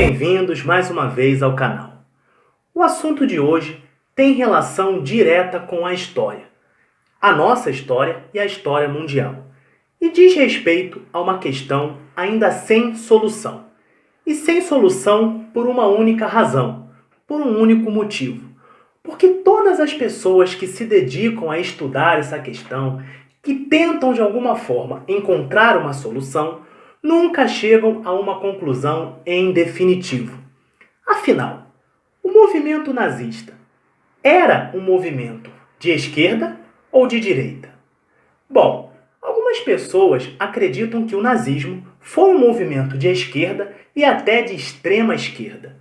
bem-vindos mais uma vez ao canal. O assunto de hoje tem relação direta com a história, a nossa história e a história mundial, e diz respeito a uma questão ainda sem solução. E sem solução por uma única razão, por um único motivo. Porque todas as pessoas que se dedicam a estudar essa questão, que tentam de alguma forma encontrar uma solução, nunca chegam a uma conclusão em definitivo. Afinal, o movimento nazista era um movimento de esquerda ou de direita? Bom, algumas pessoas acreditam que o nazismo foi um movimento de esquerda e até de extrema esquerda.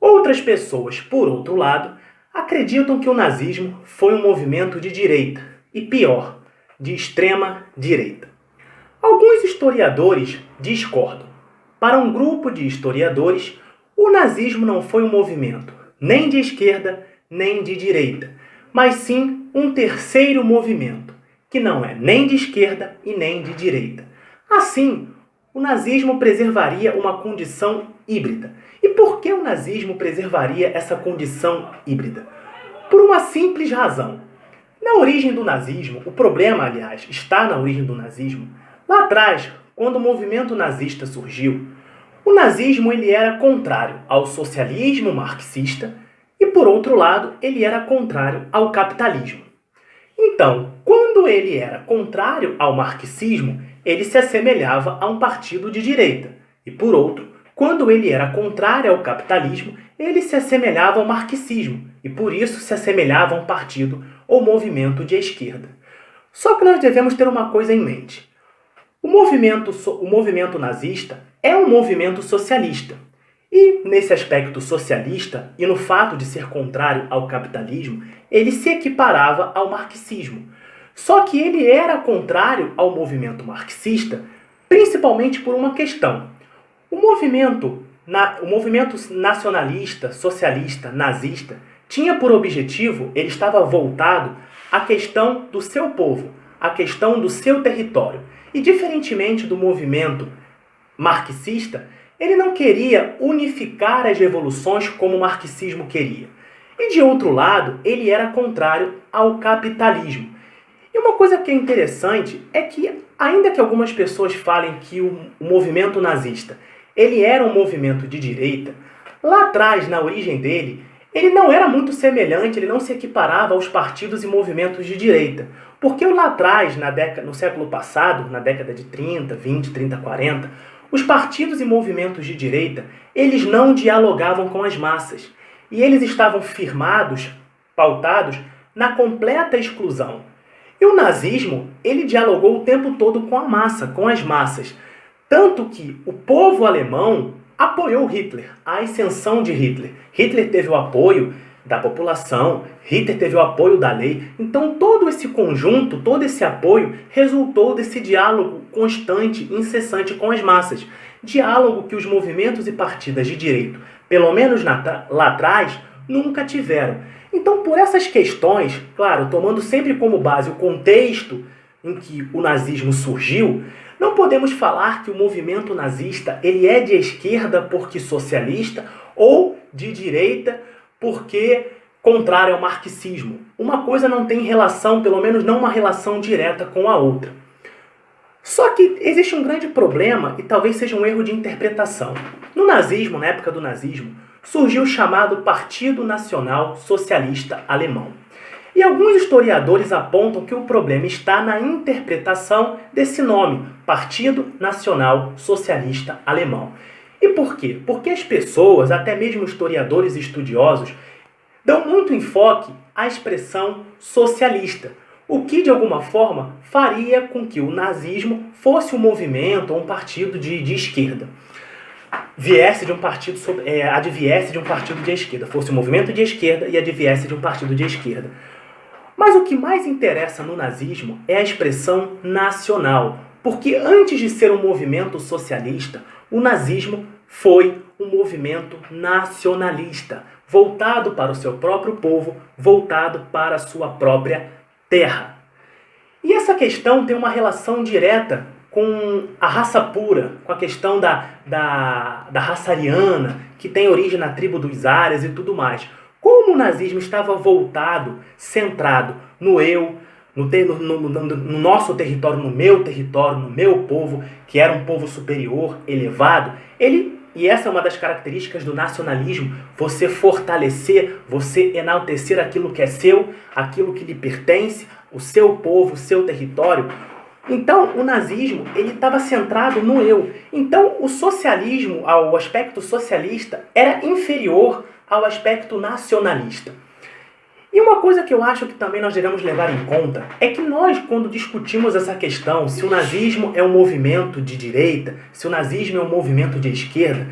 Outras pessoas, por outro lado, acreditam que o nazismo foi um movimento de direita e, pior, de extrema direita. Alguns historiadores discordam. Para um grupo de historiadores, o nazismo não foi um movimento nem de esquerda nem de direita, mas sim um terceiro movimento, que não é nem de esquerda e nem de direita. Assim, o nazismo preservaria uma condição híbrida. E por que o nazismo preservaria essa condição híbrida? Por uma simples razão. Na origem do nazismo, o problema, aliás, está na origem do nazismo. Lá atrás, quando o movimento nazista surgiu, o nazismo ele era contrário ao socialismo marxista e, por outro lado, ele era contrário ao capitalismo. Então, quando ele era contrário ao marxismo, ele se assemelhava a um partido de direita. E, por outro, quando ele era contrário ao capitalismo, ele se assemelhava ao marxismo e, por isso, se assemelhava a um partido ou movimento de esquerda. Só que nós devemos ter uma coisa em mente. O movimento nazista é um movimento socialista. E, nesse aspecto socialista, e no fato de ser contrário ao capitalismo, ele se equiparava ao marxismo. Só que ele era contrário ao movimento marxista, principalmente por uma questão. O movimento nacionalista, socialista, nazista, tinha por objetivo, ele estava voltado à questão do seu povo, à questão do seu território. E diferentemente do movimento marxista, ele não queria unificar as revoluções como o marxismo queria. E de outro lado, ele era contrário ao capitalismo. E uma coisa que é interessante é que, ainda que algumas pessoas falem que o movimento nazista ele era um movimento de direita, lá atrás, na origem dele, ele não era muito semelhante, ele não se equiparava aos partidos e movimentos de direita. Porque lá atrás, no século passado, na década de 30, 20, 30, 40, os partidos e movimentos de direita, eles não dialogavam com as massas. E eles estavam pautados na completa exclusão. E o nazismo, ele dialogou o tempo todo com a massa, com as massas. Tanto que o povo alemão apoiou Hitler, a ascensão de Hitler. Hitler teve o apoio da população, Hitler teve o apoio da lei. Então todo esse conjunto, todo esse apoio resultou desse diálogo constante, incessante com as massas. Diálogo que os movimentos e partidas de direito, pelo menos lá atrás, nunca tiveram. Então por essas questões, claro, tomando sempre como base o contexto em que o nazismo surgiu, não podemos falar que o movimento nazista ele é de esquerda porque socialista ou de direita porque contrário ao marxismo. Uma coisa não tem relação, pelo menos não uma relação direta com a outra. Só que existe um grande problema e talvez seja um erro de interpretação. No nazismo, na época do nazismo, surgiu o chamado Partido Nacional Socialista Alemão. E alguns historiadores apontam que o problema está na interpretação desse nome, Partido Nacional Socialista Alemão. E por quê? Porque as pessoas, até mesmo historiadores e estudiosos, dão muito enfoque à expressão socialista, o que de alguma forma faria com que o nazismo fosse um movimento ou um partido de esquerda. Adviesse de um partido de esquerda, fosse um movimento de esquerda e adviesse de um partido de esquerda. Mas o que mais interessa no nazismo é a expressão nacional, porque antes de ser um movimento socialista, o nazismo foi um movimento nacionalista, voltado para o seu próprio povo, voltado para a sua própria terra. E essa questão tem uma relação direta com a raça pura, com a questão da raça ariana, que tem origem na tribo dos Árias e tudo mais. Como o nazismo estava voltado, centrado no eu, no nosso território, no meu povo, que era um povo superior, elevado, e essa é uma das características do nacionalismo, você fortalecer, você enaltecer aquilo que é seu, aquilo que lhe pertence, o seu povo, o seu território. Então, o nazismo, ele estava centrado no eu. Então, o socialismo, o aspecto socialista, era inferior ao aspecto nacionalista. E uma coisa que eu acho que também nós devemos levar em conta é que nós, quando discutimos essa questão, se o nazismo é um movimento de direita, se o nazismo é um movimento de esquerda,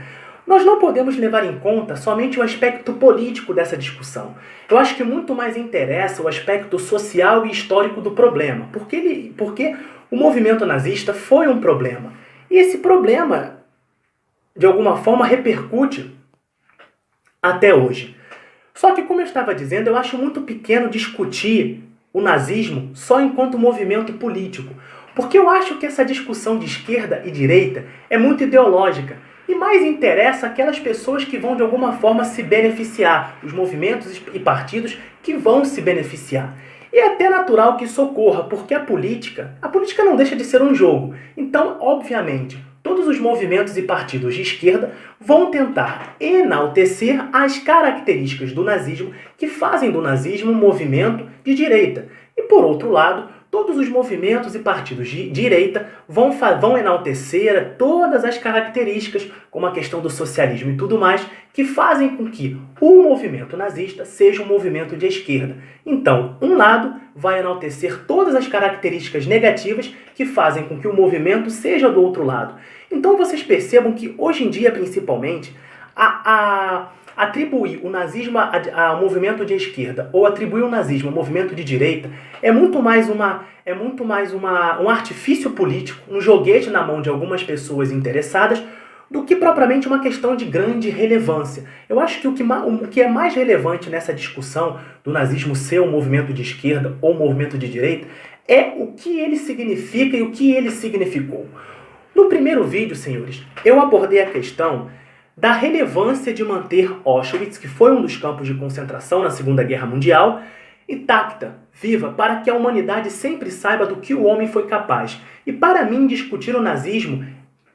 nós não podemos levar em conta somente o aspecto político dessa discussão. Eu acho que muito mais interessa o aspecto social e histórico do problema, porque o movimento nazista foi um problema. E esse problema, de alguma forma, repercute até hoje. Só que, como eu estava dizendo, eu acho muito pequeno discutir o nazismo só enquanto movimento político. Porque eu acho que essa discussão de esquerda e direita é muito ideológica. E mais interessa aquelas pessoas que vão de alguma forma se beneficiar, os movimentos e partidos que vão se beneficiar. E é até natural que isso ocorra, porque a política não deixa de ser um jogo. Então, obviamente, todos os movimentos e partidos de esquerda vão tentar enaltecer as características do nazismo que fazem do nazismo um movimento de direita. E por outro lado, todos os movimentos e partidos de direita vão enaltecer todas as características, como a questão do socialismo e tudo mais, que fazem com que o movimento nazista seja um movimento de esquerda. Então, um lado vai enaltecer todas as características negativas que fazem com que o movimento seja do outro lado. Então vocês percebam que hoje em dia, principalmente, atribuir o nazismo ao movimento de esquerda ou atribuir o nazismo ao movimento de direita é muito mais um artifício político, um joguete na mão de algumas pessoas interessadas, do que propriamente uma questão de grande relevância. Eu acho que o que é mais relevante nessa discussão do nazismo ser um movimento de esquerda ou um movimento de direita é o que ele significa e o que ele significou. No primeiro vídeo, senhores, eu abordei a questão da relevância de manter Auschwitz, que foi um dos campos de concentração na Segunda Guerra Mundial, intacta, viva, para que a humanidade sempre saiba do que o homem foi capaz. E para mim, discutir o nazismo,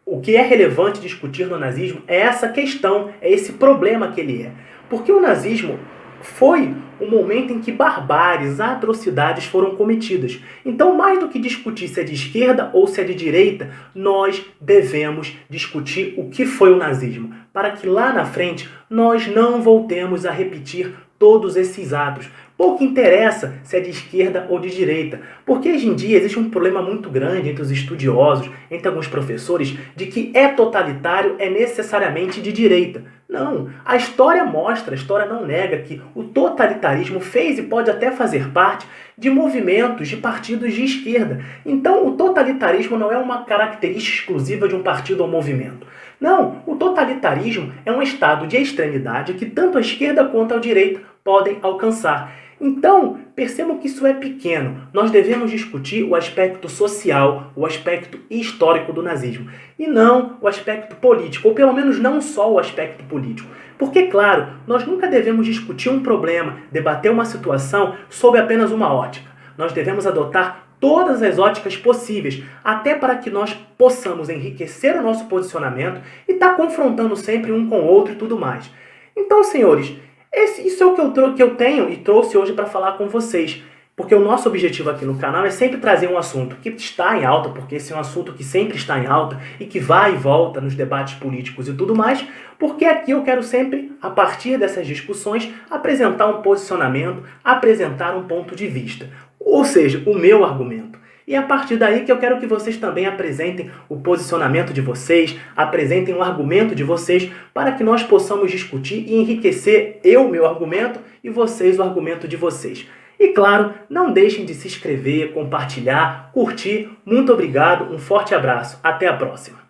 o que é relevante discutir no nazismo é essa questão, é esse problema que ele é. Porque o nazismo foi um momento em que barbáries, atrocidades foram cometidas. Então, mais do que discutir se é de esquerda ou se é de direita, nós devemos discutir o que foi o nazismo, para que lá na frente nós não voltemos a repetir todos esses atos. Pouco interessa se é de esquerda ou de direita, porque hoje em dia existe um problema muito grande entre os estudiosos, entre alguns professores, de que totalitário é necessariamente de direita. Não, a história mostra, a história não nega que o totalitarismo fez e pode até fazer parte de movimentos, de partidos de esquerda. Então, o totalitarismo não é uma característica exclusiva de um partido ou movimento. Não, o totalitarismo é um estado de extremidade que tanto a esquerda quanto a direita podem alcançar. Então, percebam que isso é pequeno. Nós devemos discutir o aspecto social, o aspecto histórico do nazismo, e não o aspecto político, ou pelo menos não só o aspecto político. Porque, claro, nós nunca devemos discutir um problema, debater uma situação sob apenas uma ótica. Nós devemos adotar todas as óticas possíveis, até para que nós possamos enriquecer o nosso posicionamento e estar confrontando sempre um com o outro e tudo mais. Então, senhores, isso é o que eu tenho e trouxe hoje para falar com vocês. Porque o nosso objetivo aqui no canal é sempre trazer um assunto que está em alta, porque esse é um assunto que sempre está em alta e que vai e volta nos debates políticos e tudo mais, porque aqui eu quero sempre, a partir dessas discussões, apresentar um posicionamento, apresentar um ponto de vista. Ou seja, o meu argumento. E é a partir daí que eu quero que vocês também apresentem o posicionamento de vocês, apresentem o argumento de vocês, para que nós possamos discutir e enriquecer meu argumento e vocês o argumento de vocês. E claro, não deixem de se inscrever, compartilhar, curtir. Muito obrigado, um forte abraço. Até a próxima.